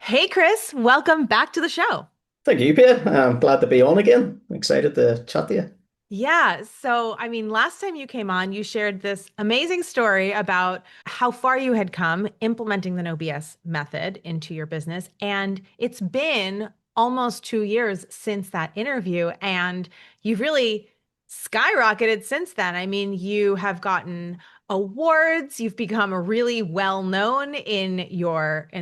Hey, Kris, welcome back to the show. Thank you, Pia. I'm glad to be on again. I'm excited to chat to you. Yeah, so last time you came on, you shared this amazing story about how far you had come implementing the no BS method into your business. And it's been almost 2 years since that interview, and you've really skyrocketed since then. You have gotten awards, you've become really well known in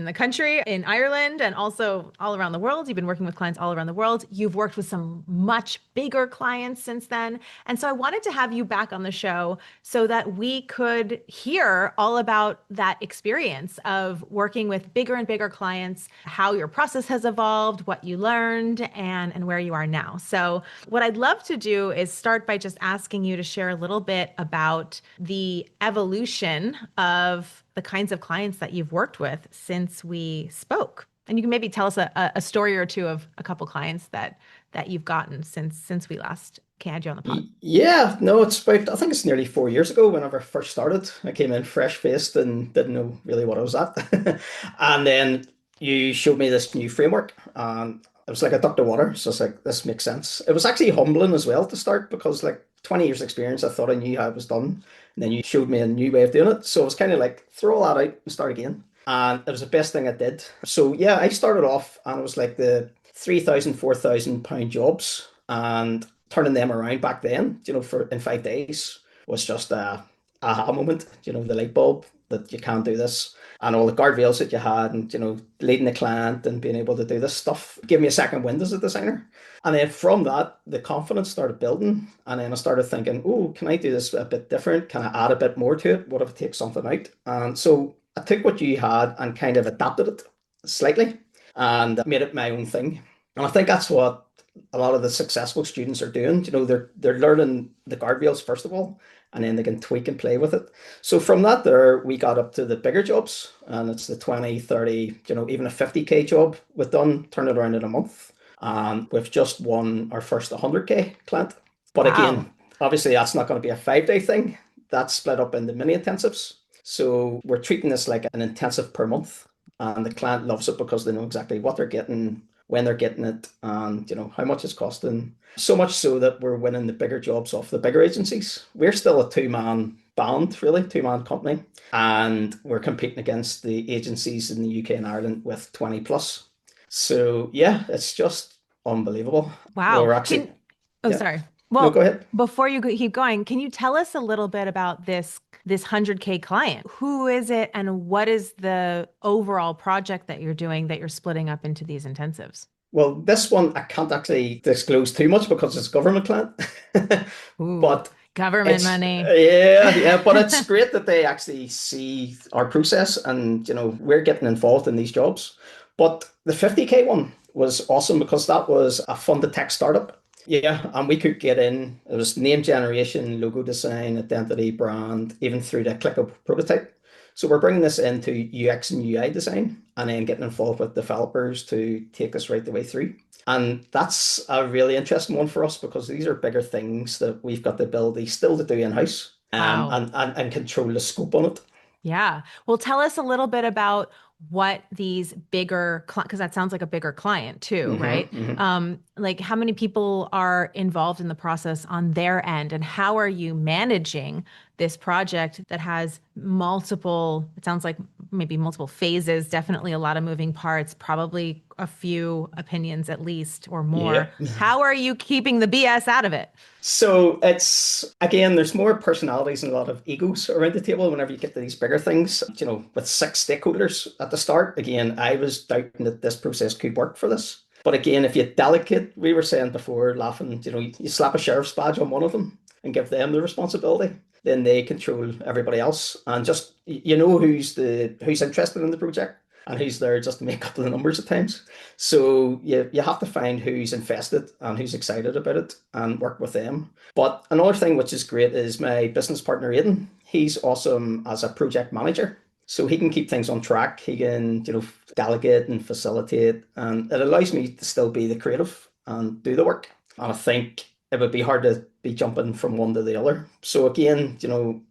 the country, in Ireland, and also all around the world. You've been working with clients all around the world. You've worked with some much bigger clients since then. And so I wanted to have you back on the show so that we could hear all about that experience of working with bigger and bigger clients, how your process has evolved, what you learned, and where you are now. So what I'd love to do is start by just asking you to share a little bit about the evolution of the kinds of clients that you've worked with since we spoke. And you can maybe tell us a story or two of a couple clients that you've gotten since we last had you on the pod. Yeah, no, I think it's nearly 4 years ago whenever I first started. I came in fresh-faced and didn't know really what I was at. And then you showed me this new framework, and it was like a duck to water. So it's like, this makes sense. It was actually humbling as well to start because, like, 20 years experience, I thought I knew how it was done. And then you showed me a new way of doing it. So it was kind of like, throw all that out and start again. And it was the best thing I did. So yeah, I started off and it was like the 3,000, 4,000 pound jobs. And turning them around back then, for in 5 days was just a aha moment, the light bulb that you can't do this and all the guardrails that you had and, leading the client and being able to do this stuff gave me a second wind as a designer. And then from that, the confidence started building. And then I started thinking, oh, can I do this a bit different? Can I add a bit more to it? What if I take something out? And so I took what you had and kind of adapted it slightly and made it my own thing. And I think that's what a lot of the successful students are doing. They're learning the guardrails first of all, and then they can tweak and play with it. So from that there, we got up to the bigger jobs, and it's the 20, 30, even a 50K job we've done, turn it around in a month. And we've just won our first 100K client. But Wow. again, obviously that's not going to be a 5 day thing. That's split up into mini intensives. So we're treating this like an intensive per month. And the client loves it because they know exactly what they're getting, when they're getting it, and how much it's costing. So much so that we're winning the bigger jobs off the bigger agencies. We're still a two-man band, really, two-man company, and we're competing against the agencies in the UK and Ireland with 20 plus. So yeah, it's just unbelievable. Wow. We're actually, Oh, yeah. sorry. No, go Well, ahead. before keep going, can you tell us a little bit about this 100K client? Who is it and what is the overall project that you're doing that you're splitting up into these intensives? Well, this one I can't actually disclose too much because it's a government client. Ooh, But government it's money. yeah, but it's great that they actually see our process and we're getting involved in these jobs. But the 50K one was awesome because that was a funded tech startup. Yeah, and we could get in. It was name generation, logo design, identity, brand, even through the ClickUp prototype. So we're bringing this into UX and UI design and then getting involved with developers to take us right the way through. And that's a really interesting one for us because these are bigger things that we've got the ability still to do in-house, Wow. and control the scope on it. Yeah. Well, tell us a little bit about what these bigger, because that sounds like a bigger client too, right? Hmm. Like how many people are involved in the process on their end, and how are you managing this project that has multiple, it sounds like maybe multiple phases, definitely a lot of moving parts, probably a few opinions at least or more. Yeah. How are you keeping the BS out of it? So it's again, there's more personalities and a lot of egos around the table whenever you get to these bigger things. With six stakeholders at the start, again, I was doubting that this process could work for this. But again, if you delegate, we were saying before, laughing, you slap a sheriff's badge on one of them and give them the responsibility, then they control everybody else, and just who's interested in the project and who's there just to make up the numbers at times. So you have to find who's invested and who's excited about it and work with them. But another thing which is great is my business partner Aidan. He's awesome as a project manager. So he can keep things on track. He can, delegate and facilitate, and it allows me to still be the creative and do the work. And I think it would be hard to be jumping from one to the other. So again,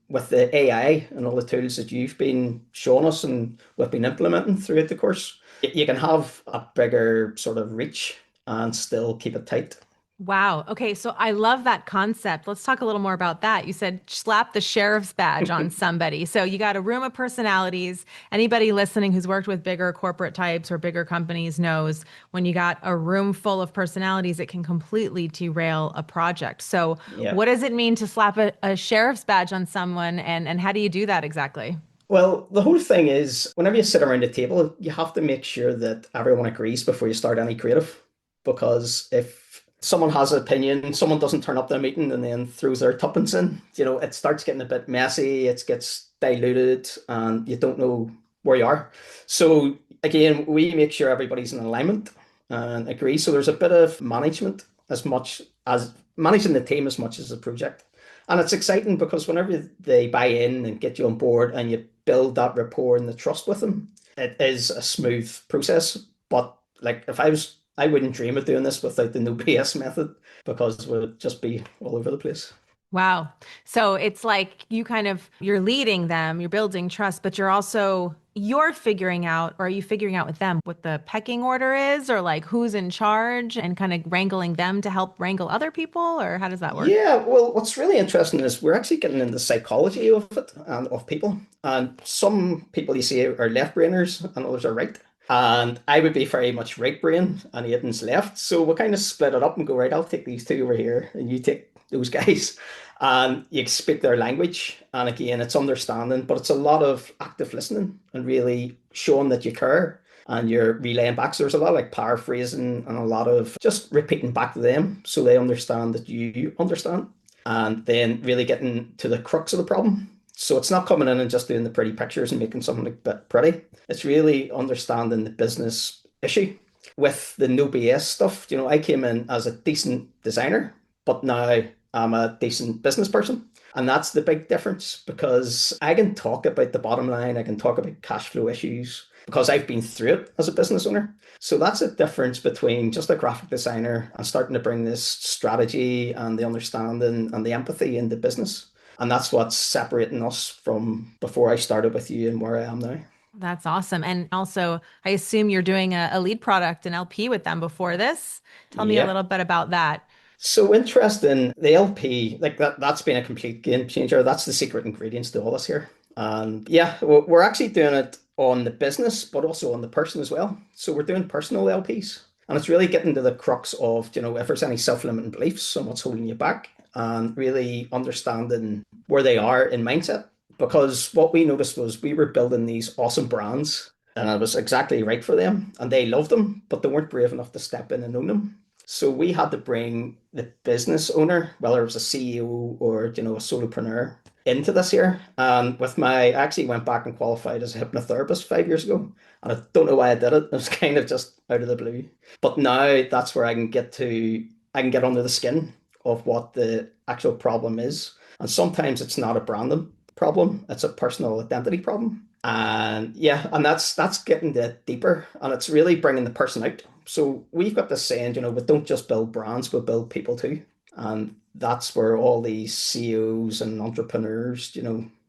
with the AI and all the tools that you've been showing us and we've been implementing throughout the course, You can have a bigger sort of reach and still keep it tight. Wow. Okay. So I love that concept. Let's talk a little more about that. You said slap the sheriff's badge on somebody. So you got a room of personalities. Anybody listening who's worked with bigger corporate types or bigger companies knows when you got a room full of personalities, it can completely derail a project. So Yeah. what does it mean to slap a sheriff's badge on someone and how do you do that exactly? Well, the whole thing is whenever you sit around the table, you have to make sure that everyone agrees before you start any creative. Because if someone has an opinion, someone doesn't turn up to a meeting and then throws their tuppence in, it starts getting a bit messy, it gets diluted, and you don't know where you are. So again, we make sure everybody's in alignment and agree. So there's a bit of management as much as managing the team as much as the project. And it's exciting because whenever they buy in and get you on board and you build that rapport and the trust with them, it is a smooth process. But like if I was, I wouldn't dream of doing this without the no BS method because it would just be all over the place. Wow. So it's like you're leading them, you're building trust, but you're figuring out, or are you figuring out with them what the pecking order is, or like who's in charge and kind of wrangling them to help wrangle other people, or how does that work? Yeah, well, what's really interesting is we're actually getting into the psychology of it and of people. And some people you see are left brainers and others are right. And I would be very much right brain and Aidan's left. So we kind of split it up and go, right, I'll take these two over here and you take those guys. And you speak their language. And again, it's understanding, but it's a lot of active listening and really showing that you care and you're relaying back. So there's a lot of like paraphrasing and a lot of just repeating back to them so they understand that you understand. And then really getting to the crux of the problem. So it's not coming in and just doing the pretty pictures and making something a bit pretty. It's really understanding the business issue. With the no BS stuff, I came in as a decent designer, but now I'm a decent business person. And that's the big difference because I can talk about the bottom line, I can talk about cash flow issues because I've been through it as a business owner. So that's a difference between just a graphic designer and starting to bring this strategy and the understanding and the empathy into business. And that's what's separating us from before I started with you and where I am now. That's awesome. And also, I assume you're doing a lead product, an LP with them before this. Tell me a Yep. little bit about that. So interesting. The LP, like that's been a complete game changer. That's the secret ingredients to all this here. And yeah, we're actually doing it on the business, but also on the person as well. So we're doing personal LPs. And it's really getting to the crux of, if there's any self-limiting beliefs and what's holding you back, and really understanding where they are in mindset. Because what we noticed was we were building these awesome brands and it was exactly right for them and they loved them, but they weren't brave enough to step in and own them. So we had to bring the business owner, whether it was a CEO or a solopreneur, into this here. And I actually went back and qualified as a hypnotherapist 5 years ago, and I don't know why I did it. It was kind of just out of the blue. But now that's where I can get under the skin of what the actual problem is. And sometimes it's not a branding problem; it's a personal identity problem. And yeah, and that's getting the deeper, and it's really bringing the person out. So we've got this saying, we don't just build brands, we build people too. And that's where all these CEOs and entrepreneurs,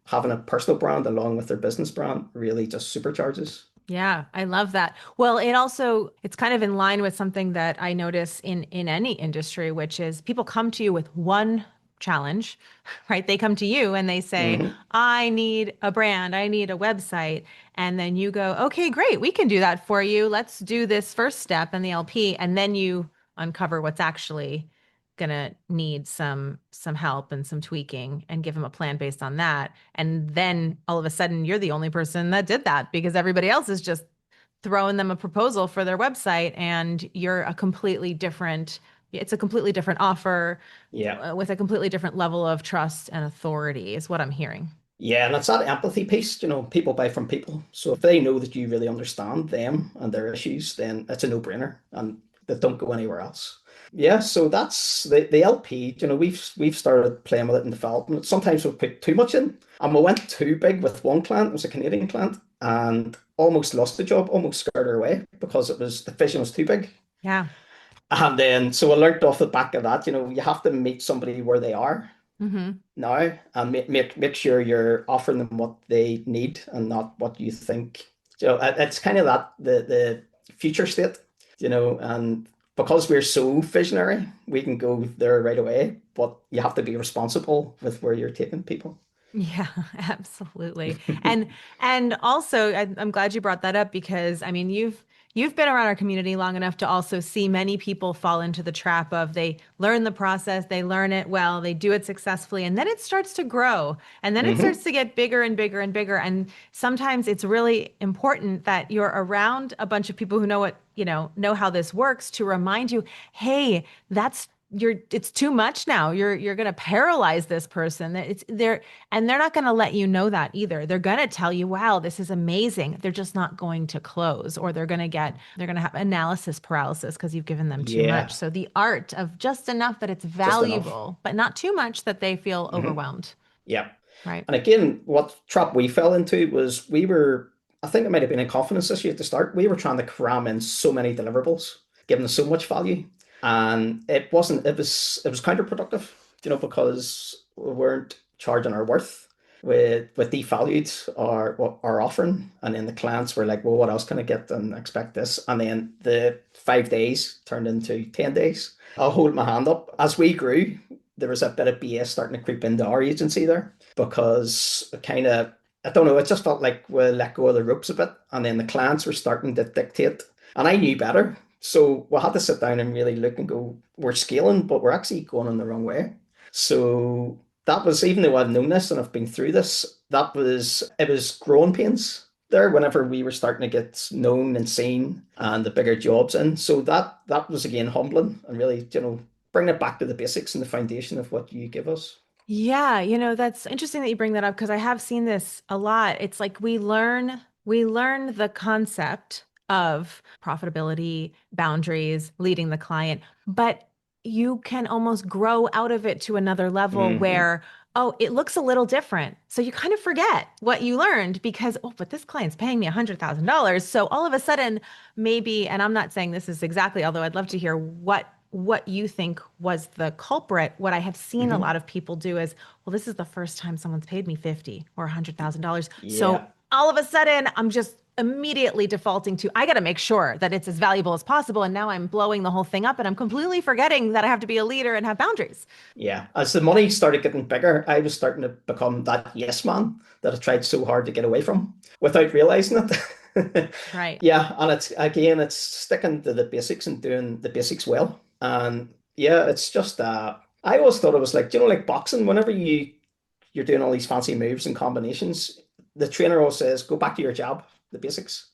having a personal brand along with their business brand really just supercharges. Yeah, I love that. Well, it's kind of in line with something that I notice in any industry, which is people come to you with one challenge, right? They come to you and they say, Hmm. I need a brand, I need a website. And then you go, okay, great, we can do that for you. Let's do this first step in the LP. And then you uncover what's actually gonna need some help and some tweaking and give them a plan based on that. And then all of a sudden you're the only person that did that because everybody else is just throwing them a proposal for their website and it's a completely different offer Yeah. with a completely different level of trust and authority is what I'm hearing. Yeah, and it's that empathy piece, people buy from people. So if they know that you really understand them and their issues, then it's a no-brainer and they don't go anywhere else. Yeah, so that's the LP, we've started playing with it and developing it. Sometimes we put too much in. And we went too big with one client, it was a Canadian client, and almost lost the job, almost scared her away because the vision was too big. Yeah. And then so I learned off the back of that, you have to meet somebody where they are Hmm. now and make sure you're offering them what they need and not what you think So it's kind of that the future state, and because we're so visionary, we can go there right away, but you have to be responsible with where you're taking people. Yeah, absolutely. And also I'm glad you brought that up because I mean you've been around our community long enough to also see many people fall into the trap of they learn the process, they learn it well, they do it successfully, and then it starts to grow and then it starts Hmm. to get bigger and bigger and bigger. And sometimes it's really important that you're around a bunch of people who know know how this works to remind you, hey, that's it's too much now. You're going to paralyze this person. It's they're and they're not going to let you know that either. They're going to tell you, wow, this is amazing. They're just not going to close, or they're going to have analysis paralysis because you've given them too much. Yeah, So the art of just enough that it's just enough. valuable, but not too much that they feel Hmm. overwhelmed. Yeah. Right. And again, what trap we fell into was I think it might have been a confidence issue at the start. We were trying to cram in so many deliverables, giving them so much value. And it was counterproductive, because we weren't charging our worth. We devalued our offering. And then the clients were like, well, what else can I get and expect this? And then the 5 days turned into 10 days. I'll hold my hand up. As we grew, there was a bit of BS starting to creep into our agency there because I don't know, it just felt like we let go of the ropes a bit. And then the clients were starting to dictate. And I knew better. So we had to sit down and really look and go, we're scaling, but we're actually going in the wrong way. So that was, even though I've known this and I've been through this, it was growing pains there whenever we were starting to get known and seen and the bigger jobs in. So that was again humbling and really, bring it back to the basics and the foundation of what you give us. Yeah, that's interesting that you bring that up because I have seen this a lot. It's like we learn the concept of profitability, boundaries, leading the client, but you can almost grow out of it to another level Hmm. where, oh, it looks a little different. So you kind of forget what you learned because, oh, but this client's paying me $100,000. So all of a sudden, maybe, and I'm not saying this is exactly, although I'd love to hear what you think was the culprit. What I have seen a Hmm. lot of people do is, well, this is the first time someone's paid me 50 or $100,000. So Yeah. all of a sudden, I'm just immediately defaulting to, I got to make sure that it's as valuable as possible. And now I'm blowing the whole thing up and I'm completely forgetting that I have to be a leader and have boundaries. Yeah. As the money started getting bigger, I was starting to become that yes man that I tried so hard to get away from without realizing it. Right. Yeah. And it's sticking to the basics and doing the basics well. And yeah, it's just, I always thought it was like, like boxing, whenever you're doing all these fancy moves and combinations, the trainer always says, go back to your jab, the basics.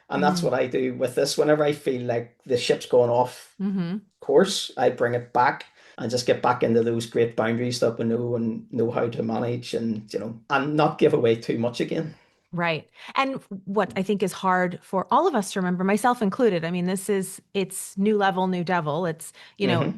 And that's Mm. what I do with this. Whenever I feel like the ship's going off Hmm. course, I bring it back and just get back into those great boundaries that we know and know how to manage and not give away too much again. Right. And what I think is hard for all of us to remember, myself included, I mean, it's new level, new devil. Hmm.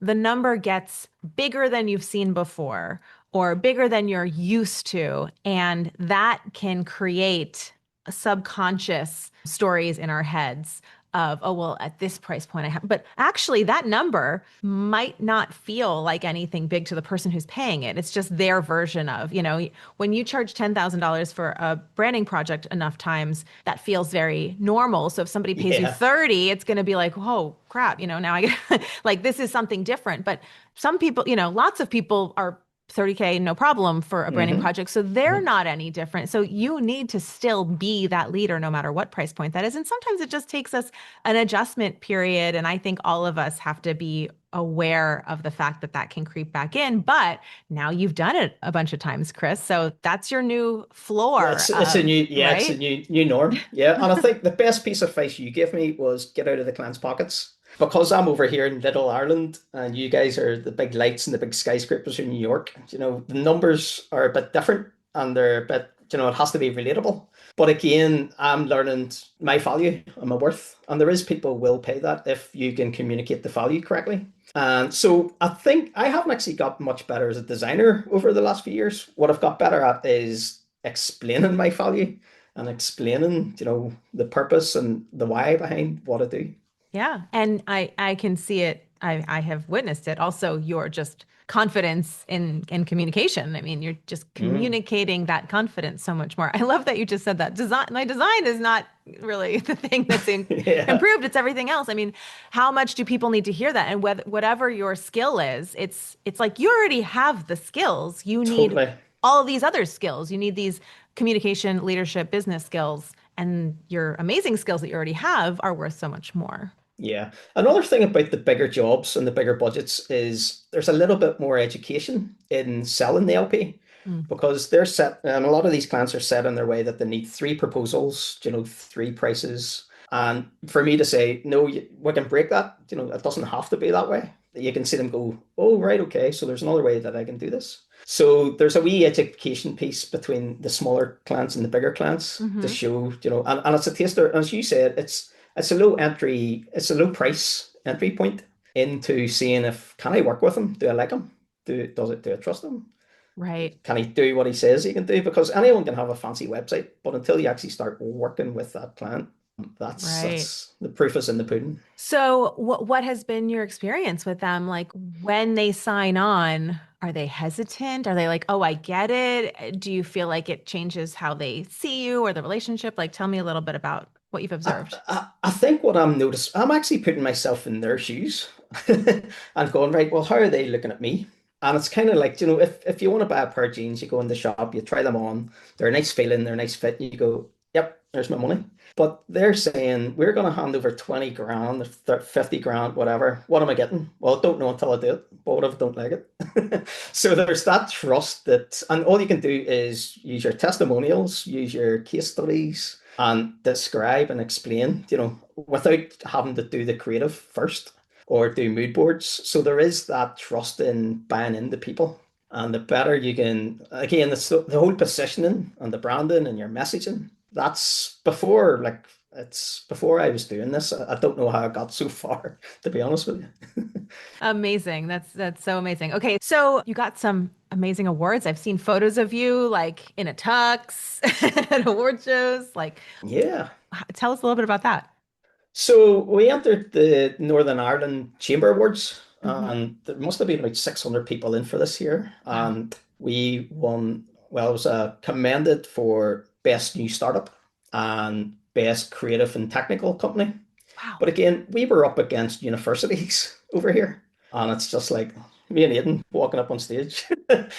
The number gets bigger than you've seen before or bigger than you're used to. And that can create subconscious stories in our heads of, oh, well, at this price point, I have, but actually, that number might not feel like anything big to the person who's paying it. It's just their version of, when you charge $10,000 for a branding project enough times, that feels very normal. So if somebody pays you Yeah. 30, it's going to be like, oh, crap, now I get like this is something different. But some people, lots of people are 30K, no problem for a branding Hmm. project. So they're Hmm. not any different. So you need to still be that leader no matter what price point that is. And sometimes it just takes us an adjustment period. And I think all of us have to be aware of the fact that that can creep back in. But now you've done it a bunch of times, Kris. So that's your new floor It's a of, it's a right? new norm. Yeah. And I think the best piece of advice you gave me was get out of the client's pockets. Because I'm over here in Little Ireland and you guys are the big lights and the big skyscrapers in New York, the numbers are a bit different and they're a bit, it has to be relatable. But again, I'm learning my value and my worth. And there is people will pay that if you can communicate the value correctly. And so I think I haven't actually got much better as a designer over the last few years. What I've got better at is explaining my value and explaining, the purpose and the why behind what I do. Yeah. And I can see it I have witnessed it. Also, your just confidence in communication. I mean, you're just Mm. communicating that confidence so much more. I love that you just said that. My design is not really the thing that's Yeah, improved. It's everything else. I mean, how much do people need to hear that? And whatever your skill is, it's like you already have the skills. You need totally. all of these other skills. You need these communication, leadership, business skills, and your amazing skills that you already have are worth so much more. Yeah. Another thing about the bigger jobs and the bigger budgets is there's a little bit more education in selling the LP Mm. because they're set, and a lot of these clients are set in their way that they need three proposals, three prices. And for me to say, no, we can break that, it doesn't have to be that way. You can see them go, oh, right, okay, so there's another way that I can do this. So there's a wee education piece between the smaller clients and the bigger clients to Hmm. show, and it's a taster. As you said, it's a low entry, it's a low price entry point into seeing if can I work with him? Do I like him? Do I trust him? Right. Can he do what he says he can do? Because anyone can have a fancy website, but until you actually start working with that client, Right. that's the proof is in the pudding. So what has been your experience with them? Like when they sign on, are they hesitant? Are they like, "Oh, I get it"? Do you feel like it changes how they see you or the relationship? Like tell me a little bit about what you've observed. I think what I'm actually putting myself in their shoes and going, right, well, how are they looking at me? And it's kind of like, if you want to buy a pair of jeans, you go in the shop, you try them on, they're a nice feeling, they're a nice fit, you go, yep, there's my money. But they're saying, we're going to hand over 20 grand, or 50 grand, whatever. What am I getting? Well, I don't know until I do it. But what if I don't like it? So there's that trust that, and all you can do is use your testimonials, use your case studies, and describe and explain, without having to do the creative first or do mood boards. So there is that trust in buying into people. And the better you can, again, the whole positioning and the branding and your messaging. That's before, like, it's before I was doing this. I don't know how I got so far, to be honest with you. Amazing. That's so amazing. Okay, so you got some amazing awards. I've seen photos of you like in a tux at award shows. Like, Yeah. tell us a little bit about that. So we entered the Northern Ireland Chamber Awards, Hmm. and there must have been about 600 people in for this year. Wow. And we won, well, it was commended for Best New Startup and Best Creative and Technical Company. Wow. But again, we were up against universities over here. And it's just like me and Aidan walking up on stage.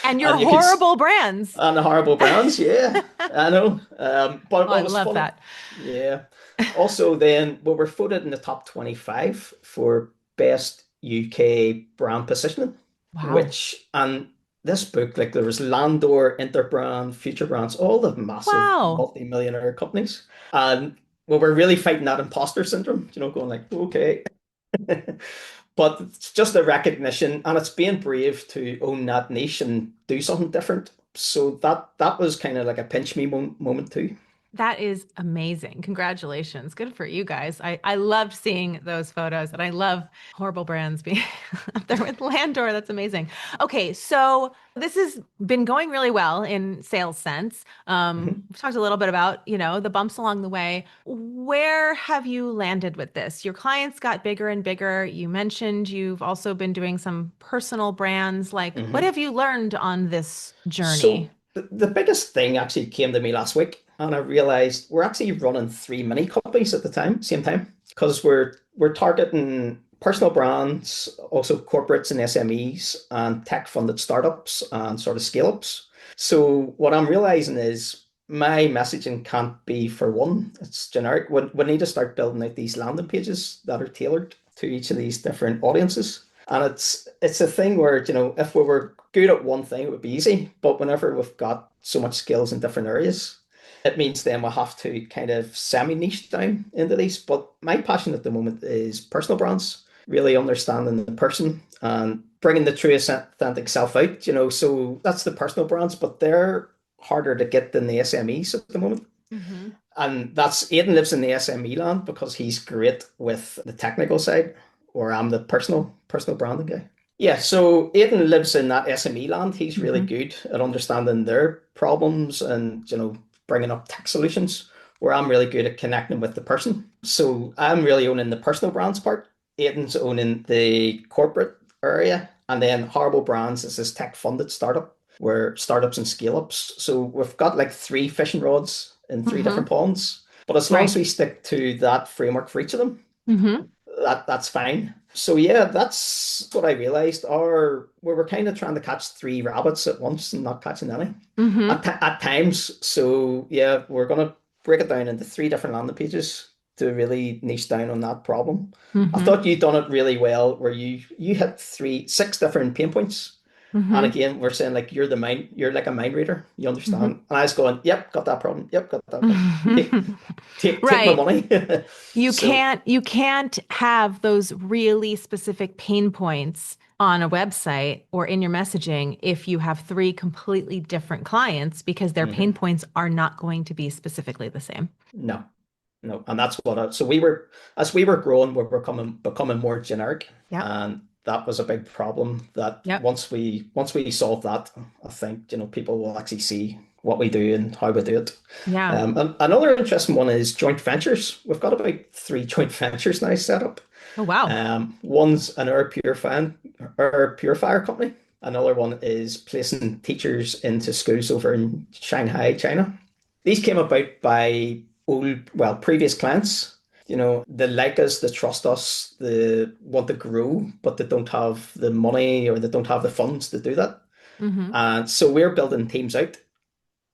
And your And you could, horrible brands. and the horrible brands, yeah, I know. But Oh, I what was love funny, that. yeah. Also, then we were voted in the top 25 for best UK brand positioning, Wow. and this book, like there was Landor, Interbrand, Future Brands, all the massive Wow. multi-millionaire companies. And we were really fighting that imposter syndrome, going like, okay. But it's just a recognition, and it's being brave to own that niche and do something different. So that was kind of like a pinch me moment too. That is amazing. Congratulations. Good for you guys. I loved seeing those photos and I love horrible brands being up there with Landor. That's amazing. Okay, so this has been going really well in sales sense. Mhm. We've talked a little bit about, the bumps along the way. Where have you landed with this? Your clients got bigger and bigger. You mentioned you've also been doing some personal brands. Like, what Mhm. have you learned on this journey? So the biggest thing actually came to me last week, and I realized we're actually running three mini companies at the same time, because we're targeting personal brands, also corporates and SMEs, and tech-funded startups and sort of scale-ups. So what I'm realizing is my messaging can't be for one. It's generic. We need to start building out these landing pages that are tailored to each of these different audiences. And it's a thing where, if we were good at one thing, it would be easy. But whenever we've got so much skills in different areas, it means then we'll have to kind of semi-niche down into these. But my passion at the moment is personal brands, really understanding the person and bringing the true authentic self out, So that's the personal brands, but they're harder to get than the SMEs at the moment. Hmm. And that's Aidan lives in the SME land because he's great with the technical side, or I'm the personal branding guy. Yeah, so Aidan lives in that SME land. He's really Hmm. good at understanding their problems and bringing up tech solutions. Where I'm really good at connecting with the person. So I'm really owning the personal brands part. Aiden's owning the corporate area, and then Horrible Brands is this tech-funded startup where startups and scale-ups. So we've got like three fishing rods in three different Hmm. ponds. But as long as Right. we stick to that framework for each of them, Hmm. that's fine. So yeah, that's what I realized. Or we were kind of trying to catch three rabbits at once and not catching any Hmm. at times. So yeah, we're gonna break it down into three different landing pages to really niche down on that problem. I Hmm. thought you'd done it really well, where you hit six different pain points. And Hmm. again, we're saying like you're like a mind reader. You understand. Hmm. And I was going, yep, got that problem. Yep, got that problem. Take my Right. money. So You can't have those really specific pain points on a website or in your messaging if you have three completely different clients because their pain mhm. points are not going to be specifically the same. No, no, and that's what. So we were as we were growing, we were becoming more generic, Yep. and that was a big problem. That Yep. once we solve that, I think people will actually see what we do and how we do it. Yeah. And another interesting one is joint ventures. We've got about three joint ventures now set up. Oh, wow. One's an air purifier company. Another one is placing teachers into schools over in Shanghai, China. These came about by previous clients. They like us, they trust us, they want to grow, but they don't have the money or they don't have the funds to do that. Hmm. And so we're building teams out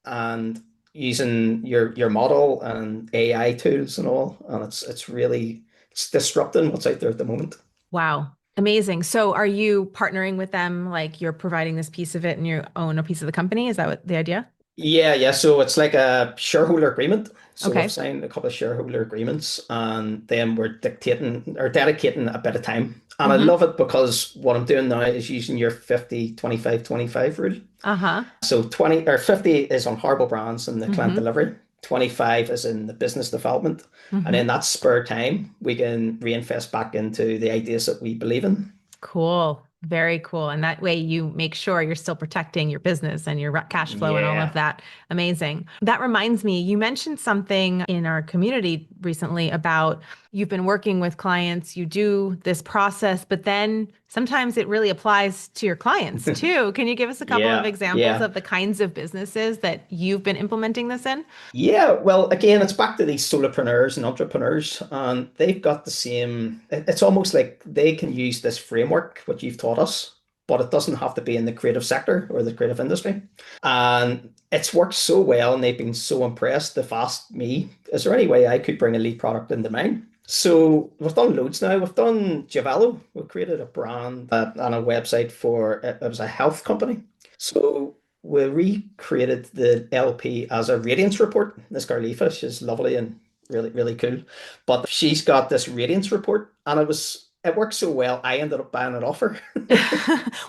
and using your model and AI tools and all, and it's disrupting what's out there at the moment. Wow. Amazing. So are you partnering with them? Like you're providing this piece of it and you own a piece of the company? Is that what the idea? Yeah, yeah. So it's like a shareholder agreement. So we've Okay. signed a couple of shareholder agreements, and then we're dictating or dedicating a bit of time. And I Hmm. love it because what I'm doing now is using your 50-25-25 rule. Uh-huh. So 20 or 50 is on Horrible Brands and the client Hmm. delivery. 25 is in the business development. And in Hmm. that spare time, we can reinvest back into the ideas that we believe in. Cool. Very cool. And that way you make sure you're still protecting your business and your cash flow and all of Yeah. that. Amazing. That reminds me, you mentioned something in our community recently about you've been working with clients, you do this process, but then sometimes it really applies to your clients too. Can you give us a couple of Yeah. examples Yeah. of the kinds of businesses that you've been implementing this in? Yeah, well, again, it's back to these solopreneurs and entrepreneurs, and they've got the same. It's almost like they can use this framework, which you've taught us, but it doesn't have to be in the creative sector or the creative industry. And it's worked so well, and they've been so impressed. They've asked me, is there any way I could bring a lead product into mine? So we've done loads now. We've done Javello. We've created a brand and a website for it. It was a health company. So we recreated the LP as a radiance report. This girl Aoife, she's lovely and really, really cool. But she's got this radiance report, and it worked so well, I ended up buying it off her.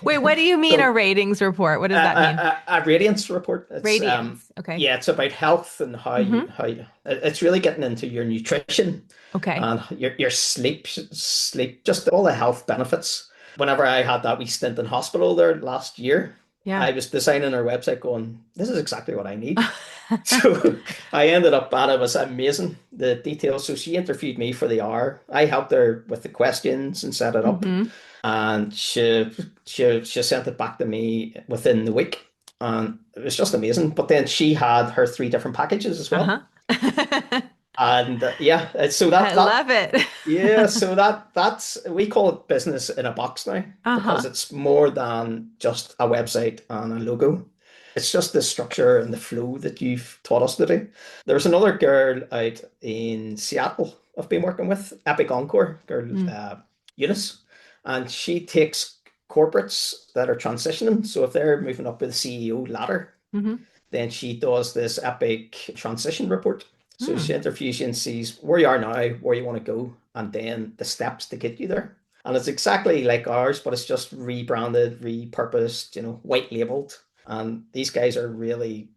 Wait, what do you mean a So ratings report? What does that mean? a radiance report. It's Radians. Okay. yeah, it's about health and Hmm. it's really getting into your nutrition Okay. and your sleep, just all the health benefits. Whenever I had that wee stint in hospital there last year, Yeah. I was designing our website going, this is exactly what I need. So I ended up, and it was amazing, the details. So she interviewed me for the hour. I helped her with the questions and set it up, Hmm. and she sent it back to me within the week, and it was just amazing. But then she had her three different packages as well, Uh-huh. and yeah, so that I that love it. yeah, so that's we call it business in a box now because Uh-huh. it's more than just a website and a logo. It's just the structure and the flow that you've taught us to do. There's another girl out in Seattle I've been working with, Epic Encore, girl Mm. Eunice, and she takes corporates that are transitioning. So if they're moving up with the CEO ladder, Hmm. then she does this epic transition report. So she Mm. interviews you and sees where you are now, where you want to go, and then the steps to get you there. And it's exactly like ours, but it's just rebranded, repurposed, white labeled. And these guys are really,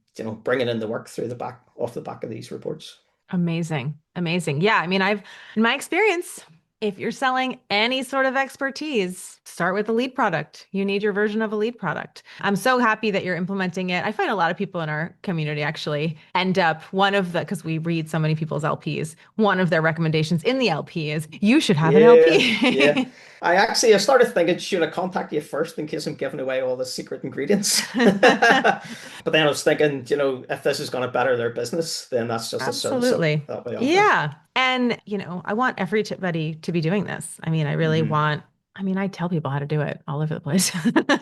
bringing in the work through the back, off the back of these reports. Amazing. Amazing. Yeah. I mean, in my experience, if you're selling any sort of expertise, start with a lead product. You need your version of a lead product. I'm so happy that you're implementing it. I find a lot of people in our community actually end up because we read so many people's LPs, one of their recommendations in the LP is you should have an Yeah, yeah. LP. I started thinking, should I contact you first in case I'm giving away all the secret ingredients? But then I was thinking, if this is going to better their business, then that's just a service Absolutely. that we offer. Yeah. And, I want everybody to be doing this. I mean, Hmm. I tell people how to do it all over the place,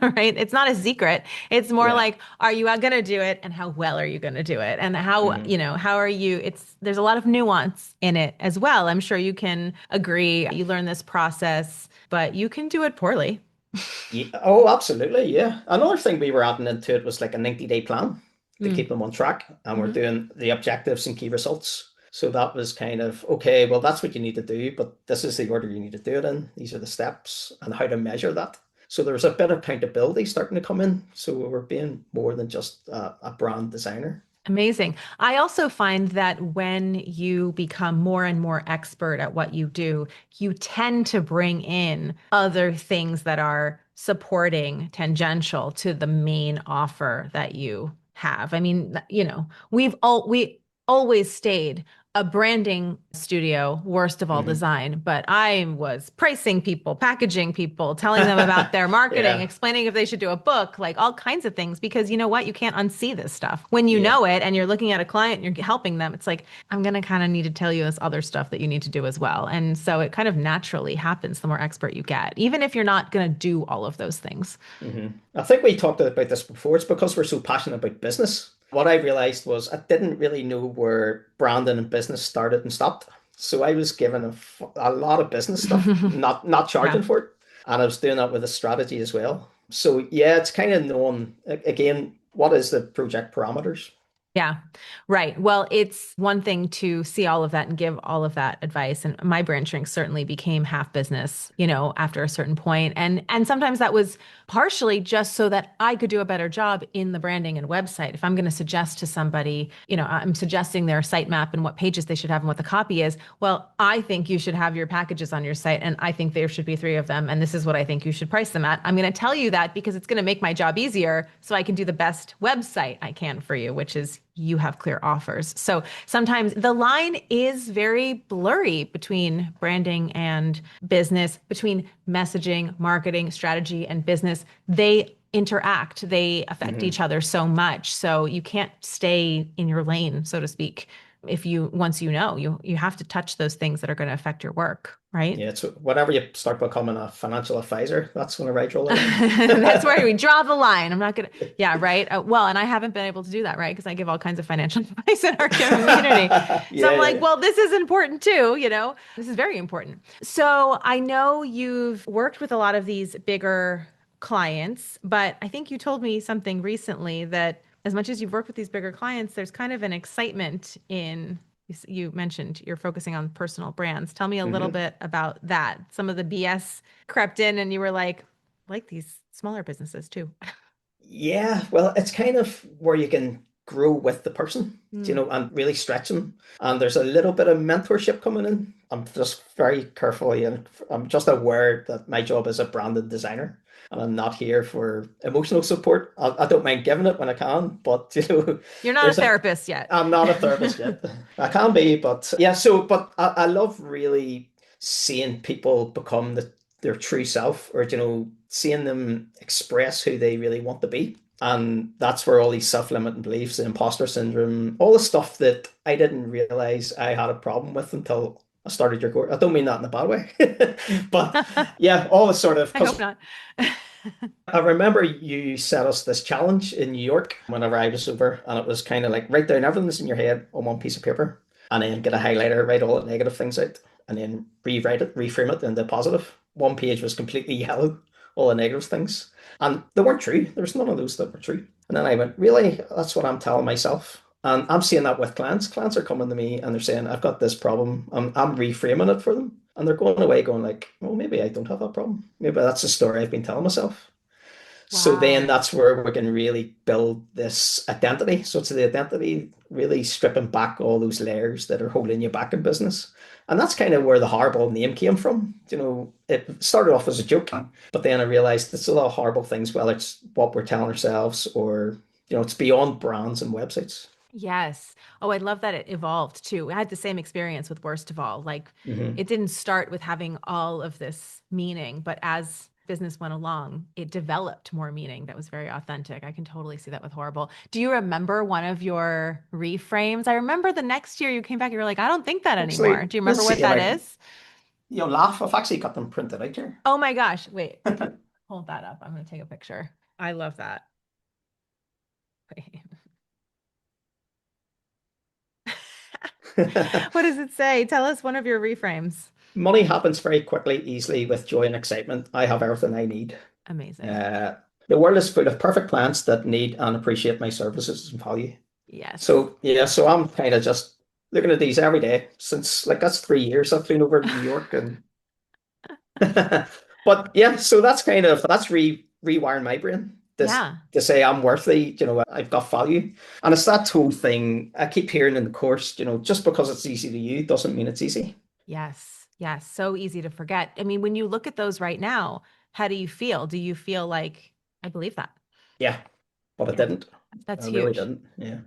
right? It's not a secret. It's more Yeah. like, are you going to do it and how well are you going to do it? And Hmm. how are you? There's a lot of nuance in it as well. I'm sure you can agree. You learn this process, but you can do it poorly. Yeah. Oh, absolutely. Yeah. Another thing we were adding into it was like a 90-day plan to keep Mm. them on track. And we're Hmm. doing the objectives and key results. So that was kind of, okay, well, that's what you need to do, but this is the order you need to do it in. These are the steps and how to measure that. So there was a bit of accountability starting to come in. So we were being more than just a brand designer. Amazing. I also find that when you become more and more expert at what you do, you tend to bring in other things that are supporting tangential to the main offer that you have. I mean, we always stayed a branding studio, worst of all Hmm. design, but I was pricing people, packaging people, telling them about their marketing, Yeah. explaining if they should do a book, like all kinds of things, because you know what? You can't unsee this stuff. When you Yeah. know it and you're looking at a client and you're helping them, it's like, I'm going to kind of need to tell you this other stuff that you need to do as well. And so it kind of naturally happens the more expert you get, even if you're not going to do all of those things. Hmm. I think we talked about this before. It's because we're so passionate about business. What I realized was I didn't really know where branding and business started and stopped. So I was given a lot of business stuff, not Yeah. charging for it. And I was doing that with a strategy as well. So yeah, it's kind of knowing again, what is the project parameters? Yeah, right. Well, it's one thing to see all of that and give all of that advice. And my brand shrink certainly became half business, after a certain point. And sometimes that was partially just so that I could do a better job in the branding and website. If I'm going to suggest to somebody, I'm suggesting their sitemap and what pages they should have and what the copy is. Well, I think you should have your packages on your site, and I think there should be three of them, and this is what I think you should price them at. I'm going to tell you that because it's going to make my job easier so I can do the best website I can for you, which is you have clear offers. So sometimes the line is very blurry between branding and business, between messaging, marketing, strategy, and business. They interact, they affect Hmm. each other so much. So you can't stay in your lane, so to speak. If you once you have to touch those things that are going to affect your work, right? Yeah, it's whenever you start becoming a financial advisor, that's when I draw the line. That's where we draw the line. I'm not gonna, yeah, right. Well, and I haven't been able to do that, right? Because I give all kinds of financial advice in our community. Yeah, So I'm like, yeah. well, this is important too, this is very important. So I know you've worked with a lot of these bigger clients, but I think you told me something recently that as much as you've worked with these bigger clients, there's kind of an excitement in you mentioned you're focusing on personal brands. Tell me a little Hmm. bit about that. Some of the BS crept in and you were like these smaller businesses too. Yeah, well, it's kind of where you can grow with the person, Mm. and really stretch them. And there's a little bit of mentorship coming in. I'm just very carefully, and I'm just aware that my job is a branded designer, and I'm not here for emotional support. I don't mind giving it when I can, but You're not a there's a therapist yet. I'm not a therapist yet. I can be, but yeah. But I love really seeing people become their true self, or seeing them express who they really want to be. And that's where all these self-limiting beliefs, the imposter syndrome, all the stuff that I didn't realize I had a problem with until I started your course. I don't mean that in a bad way, but I yeah, all the sort of hope because not. I remember you set us this challenge in New York whenever I was over, and it was kind of like write down everything that's in your head on one piece of paper, and then get a highlighter, write all the negative things out, and then rewrite it, reframe it into positive. One page was completely yellow, all the negative things, and they weren't true. There was none of those that were true. And then I went, really? That's what I'm telling myself. And I'm seeing that with clients. Clients are coming to me and they're saying, I've got this problem. I'm reframing it for them. And they're going away going like, well, maybe I don't have that problem. Maybe that's the story I've been telling myself. So then Wow. that's where we can really build this identity. So it's the identity really stripping back all those layers that are holding you back in business. And that's kind of where the horrible name came from. It started off as a joke, but then I realized it's a lot of horrible things, whether it's what we're telling ourselves or, it's beyond brands and websites. Yes. Oh, I love that it evolved too. I had the same experience with Worst of All. Like, Hmm. it didn't start with having all of this meaning, but as business went along, it developed more meaning that was very authentic. I can totally see that with Horrible. Do you remember one of your reframes? I remember the next year you came back, you were like, I don't think that anymore. Actually, Do you remember let's what see if that I, is? laugh. I've actually got them printed out here. Oh my gosh. Wait, hold that up. I'm going to take a picture. I love that. Wait. What does it say? Tell us one of your reframes. Money happens very quickly, easily, with joy and excitement. I have everything I need. Amazing. Uh, the world is full of perfect clients that need and appreciate my services and value. Yes. So yeah, so I'm kind of just looking at these every day since like that's 3 years I've been over to New York and but yeah, so that's rewiring my brain this Yeah. to say I'm worthy, I've got value. And it's that whole thing I keep hearing in the course, just because it's easy to you doesn't mean it's easy. Yes. Yes. So easy to forget. I mean, when you look at those right now, how do you feel? Do you feel like, I believe that? Yeah, but I Yeah. didn't. I That's really huge. didn't. Yeah.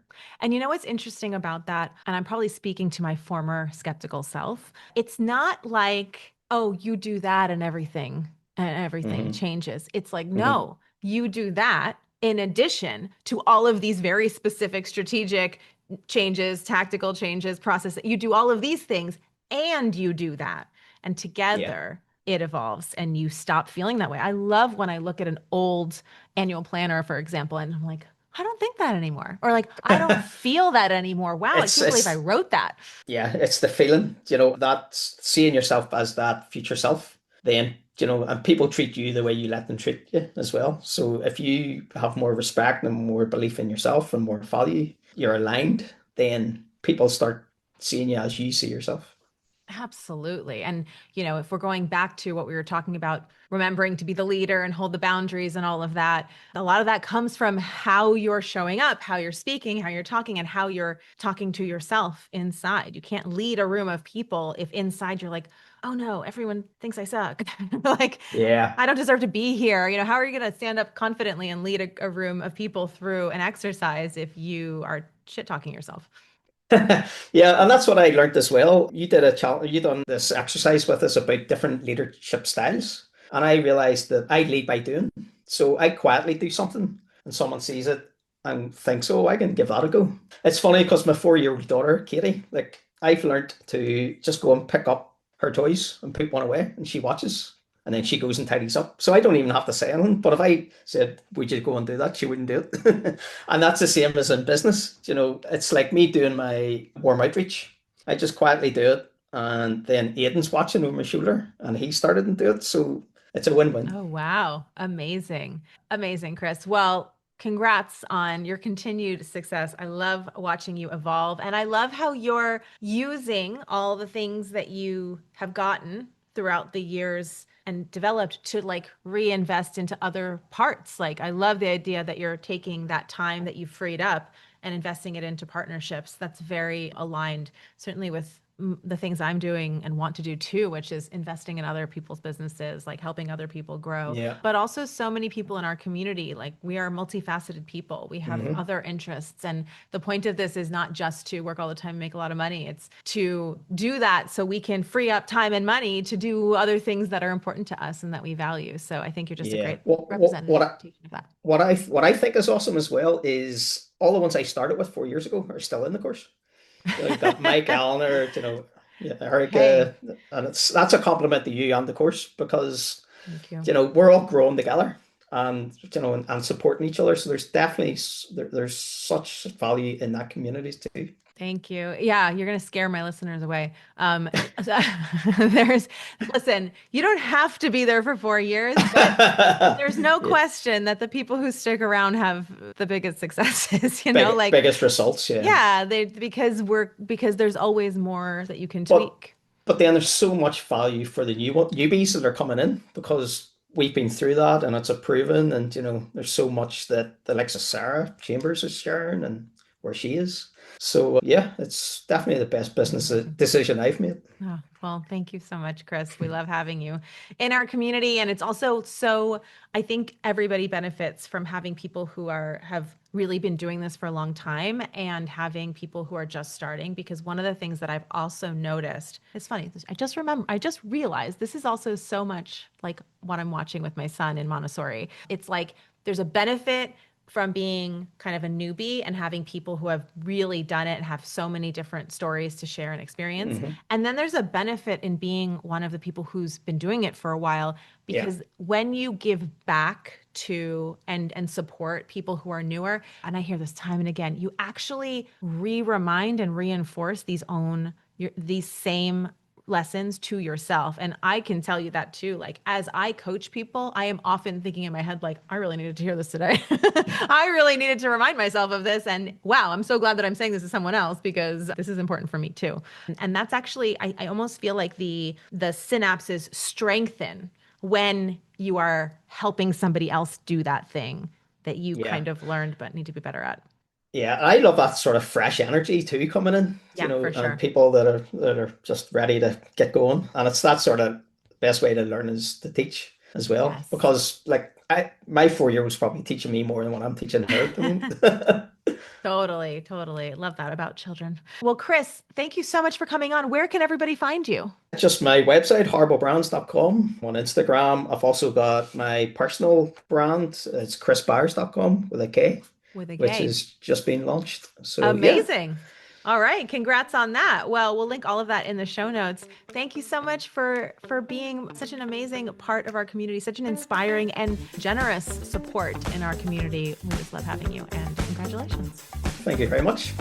And you know what's interesting about that? And I'm probably speaking to my former skeptical self. It's not like, oh, you do that and everything Hmm. changes. It's like, Hmm. no, you do that in addition to all of these very specific strategic changes, tactical changes, process. You do all of these things and you do that. And Yeah. together it evolves and you stop feeling that way. I love when I look at an old annual planner, for example, and I'm like, I don't think that anymore. Or like, I don't feel that anymore. Wow, I It's can't believe I it's wrote that. yeah, it's the feeling, that seeing yourself as that future self, then, and people treat you the way you let them treat you as well. So if you have more respect and more belief in yourself and more value, you're aligned, then people start seeing you as you see yourself. Absolutely. And, if we're going back to what we were talking about, remembering to be the leader and hold the boundaries and all of that, a lot of that comes from how you're showing up, how you're speaking, how you're talking, and how you're talking to yourself inside. You can't lead a room of people if inside you're like, oh no, everyone thinks I suck. Like, Yeah. I don't deserve to be here. How are you going to stand up confidently and lead a room of people through an exercise if you are shit talking yourself? Yeah, and that's what I learned as well. You done this exercise with us about different leadership styles, and I realized that I lead by doing. So I quietly do something, and someone sees it and thinks, "Oh, I can give that a go." It's funny because my 4-year-old daughter, Katie, like I've learned to just go and pick up her toys and put one away, and she watches. And then she goes and tidies up. So I don't even have to say anything. But if I said, would you go and do that? She wouldn't do it. And that's the same as in business. It's like me doing my warm outreach. I just quietly do it. And then Aiden's watching over my shoulder and he started to do it. So it's a win-win. Oh, wow. Amazing. Amazing, Kris. Well, congrats on your continued success. I love watching you evolve. And I love how you're using all the things that you have gotten throughout the years and developed to like reinvest into other parts. Like, I love the idea that you're taking that time that you've freed up and investing it into partnerships. That's very aligned, certainly with the things I'm doing and want to do too, which is investing in other people's businesses, like helping other people grow, Yeah. but also so many people in our community. Like, we are multifaceted people. We have Hmm. other interests. And the point of this is not just to work all the time and make a lot of money. It's to do that so we can free up time and money to do other things that are important to us and that we value. So I think you're just a Yeah. great representation of that. What I think is awesome as well is all the ones I started with 4 years ago are still in the course. You've got Mike Allner, yeah, Hey, Erica, and that's a compliment to you and the course because thank you. we're all growing together and and supporting each other. So there's definitely there's such value in that community too. Thank you. Yeah, you're going to scare my listeners away. So- there's, listen, you don't have to be there for 4 years, but there's no Yeah, question that the people who stick around have the biggest successes, like, biggest results, yeah. yeah, because there's always more that you can But tweak. but then there's so much value for the newbies that are coming in because we've been through that and it's a proven, and there's so much that the likes of Sarah Chambers is sharing and where she is. So yeah, it's definitely the best business Amazing. decision I've made. Oh, well, thank you so much, Kris. We love having you in our community. And it's also so, I think everybody benefits from having people who have really been doing this for a long time and having people who are just starting. Because one of the things that I've also noticed, it's funny, I just realized this is also so much like what I'm watching with my son in Montessori. It's like there's a benefit from being kind of a newbie and having people who have really done it and have so many different stories to share and experience. Hmm. And then there's a benefit in being one of the people who's been doing it for a while, Yeah. because when you give back to and support people who are newer, and I hear this time and again, you actually remind and reinforce these same lessons to yourself. And I can tell you that too. Like, as I coach people, I am often thinking in my head, like, I really needed to hear this today. I really needed to remind myself of this. And wow, I'm so glad that I'm saying this to someone else, because this is important for me too. And that's actually, I almost feel like the synapses strengthen when you are helping somebody else do that thing that you Yeah. kind of learned but need to be better at. Yeah, I love that sort of fresh energy too coming in, Yeah, for and sure. people that are just ready to get going. And it's that sort of best way to learn is to teach as well. Yes. Because like my 4 year was probably teaching me more than what I'm teaching her at the moment. Totally, totally. Love that about children. Well, Kris, thank you so much for coming on. Where can everybody find you? Just my website, horriblebrands.com. On Instagram, I've also got my personal brand. It's chrisbyers.com with a K, With a which K. is just been launched. So yeah, Amazing. All right, congrats on that. Well, we'll link all of that in the show notes. Thank you so much for being such an amazing part of our community, such an inspiring and generous support in our community. We just love having you, and congratulations. thank you very much.